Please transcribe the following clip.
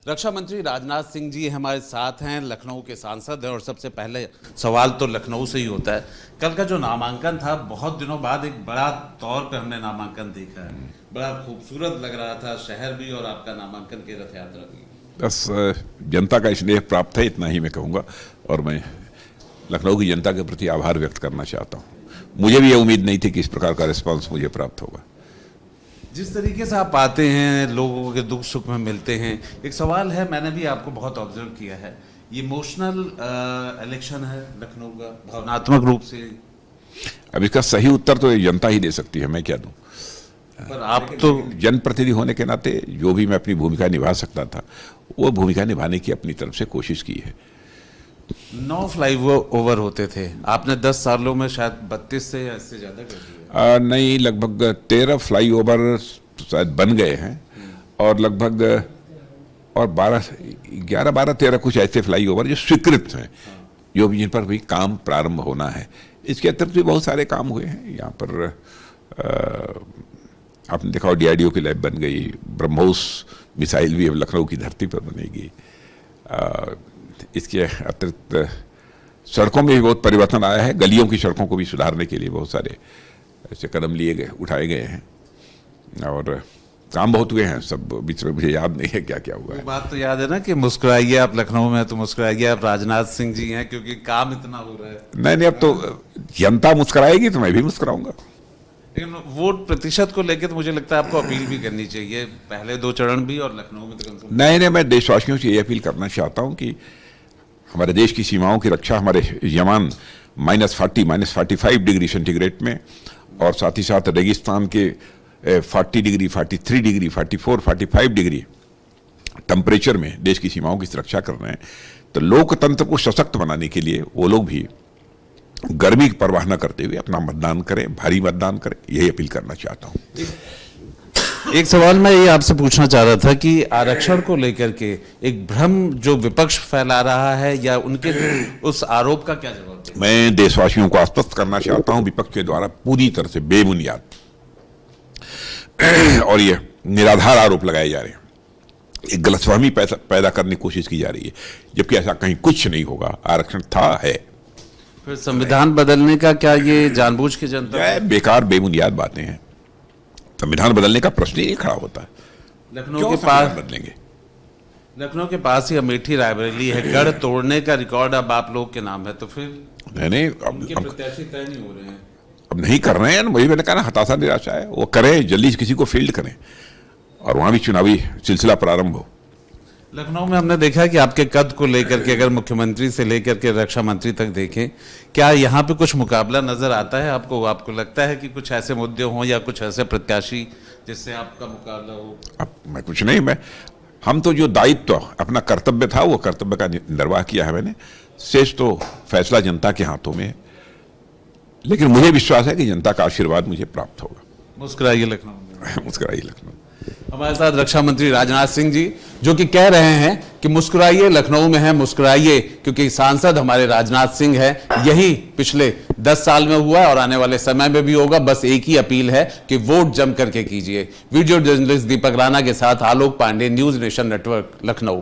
रक्षा मंत्री राजनाथ सिंह जी हमारे साथ हैं, लखनऊ के सांसद हैं और सबसे पहले सवाल तो लखनऊ से ही होता है। कल का जो नामांकन था, बहुत दिनों बाद एक बड़ा तौर पे हमने नामांकन देखा है। बड़ा खूबसूरत लग रहा था शहर भी और आपका नामांकन की रथ यात्रा भी। बस जनता का स्नेह प्राप्त है, इतना ही मैं कहूँगा। और मैं लखनऊ की जनता के प्रति आभार व्यक्त करना चाहता हूँ। मुझे भी ये उम्मीद नहीं थी कि इस प्रकार का रिस्पॉन्स मुझे प्राप्त होगा। जिस तरीके से आप आते हैं, लोगों के दुख सुख में मिलते हैं, एक सवाल है, मैंने भी आपको बहुत ऑब्जर्व किया है, ये इमोशनल इलेक्शन है लखनऊ का, भावनात्मक रूप से। अब इसका सही उत्तर तो जनता ही दे सकती है, मैं क्या दूं। पर आप तो जनप्रतिनिधि होने के नाते जो भी मैं अपनी भूमिका निभा सकता था, वो भूमिका निभाने की अपनी तरफ से कोशिश की है। 9 फ्लाईओवर होते थे, आपने 10 सालों में शायद 32 से या इससे ज्यादा कर दिया। नहीं, लगभग 13 फ्लाईओवर शायद बन गए हैं और लगभग और 11-12-13 कुछ ऐसे फ्लाईओवर जो स्वीकृत हैं, जो भी जिन पर भी काम प्रारंभ होना है। इसके अतिरिक्त भी बहुत सारे काम हुए हैं यहाँ पर। आपने देखा DRDO की लैब बन गई, ब्रह्मोस मिसाइल भी अब लखनऊ की धरती पर बनेगी। इसके अतिरिक्त सड़कों में भी बहुत परिवर्तन आया है। गलियों की सड़कों को भी सुधारने के लिए बहुत सारे ऐसे कदम उठाए गए हैं और काम बहुत हुए हैं। सब बीच में मुझे याद नहीं है क्या क्या हुआ है। बात तो याद है ना कि मुस्कुराइए आप, लखनऊ में तो मुस्कुराइए आप, राजनाथ सिंह जी हैं, क्योंकि काम इतना हो रहा है। नहीं, अब तो जनता मुस्कुराएगी तो मैं भी मुस्कुराऊंगा। लेकिन वोट प्रतिशत को लेकर तो मुझे लगता है आपको अपील भी करनी चाहिए, पहले 2 चरण भी और लखनऊ में तो कम से कम। नहीं, मैं देशवासियों से ये अपील करना चाहता हूँ कि हमारे देश की सीमाओं की रक्षा हमारे जवान -40, -45 डिग्री सेंटीग्रेड में और साथ ही साथ रेगिस्तान के 40 डिग्री, 43 डिग्री, 44, 45 डिग्री टेम्परेचर में देश की सीमाओं की सुरक्षा कर रहे हैं। तो लोकतंत्र को सशक्त बनाने के लिए वो लोग भी गर्मी की परवाह न करते हुए अपना मतदान करें, भारी मतदान करें, यही अपील करना चाहता हूँ। एक सवाल मैं ये आपसे पूछना चाह रहा था कि आरक्षण को लेकर के एक भ्रम जो विपक्ष फैला रहा है, या उनके उस आरोप का क्या जवाब दें? मैं देशवासियों को आश्वस्त करना चाहता हूं, विपक्ष के द्वारा पूरी तरह से बेबुनियाद और ये निराधार आरोप लगाए जा रहे हैं। एक गलतफहमी पैदा करने की कोशिश की जा रही है, जबकि ऐसा कहीं कुछ नहीं होगा। आरक्षण था, है। फिर संविधान बदलने का क्या ये जानबूझ के जनता? बेकार बेबुनियाद बातें हैं। संविधान बदलने का प्रश्न ही नहीं खड़ा होता है। लखनऊ के पास बदलेंगे? लखनऊ के पास ही अमेठी रायबरेली है, गढ़ तोड़ने का रिकॉर्ड अब आप लोग के नाम है, तो फिर नहीं, उनके प्रत्याशी तय नहीं हो रहे हैं। अब नहीं कर रहे हैं, वही मैंने कहा ना, हताशा निराशा है। वो करें, जल्दी किसी को फील्ड करें और वहां भी चुनावी सिलसिला प्रारंभ हो। लखनऊ में हमने देखा कि आपके कद को लेकर के, अगर मुख्यमंत्री से लेकर के रक्षा मंत्री तक देखें, क्या यहाँ पे कुछ मुकाबला नजर आता है आपको? आपको लगता है कि कुछ ऐसे मुद्दे हों या कुछ ऐसे प्रत्याशी जिससे आपका मुकाबला हो? अब मैं कुछ नहीं, हम तो जो दायित्व अपना कर्तव्य था, वो कर्तव्य का निर्वाह किया है मैंने। शेष तो फैसला जनता के हाथों में है, लेकिन मुझे विश्वास है कि जनता का आशीर्वाद मुझे प्राप्त होगा। मुस्कुराइए लखनऊ। मुस्कुराइए लखनऊ। हमारे साथ रक्षा मंत्री राजनाथ सिंह जी, जो कि कह रहे हैं कि मुस्कुराइए, लखनऊ में है, मुस्कुराइए, क्योंकि सांसद हमारे राजनाथ सिंह है। यही पिछले 10 साल में हुआ है और आने वाले समय में भी होगा। बस एक ही अपील है कि वोट जम करके कीजिए। वीडियो जर्नलिस्ट दीपक राणा के साथ Alok Pandey, news nation network, Lucknow.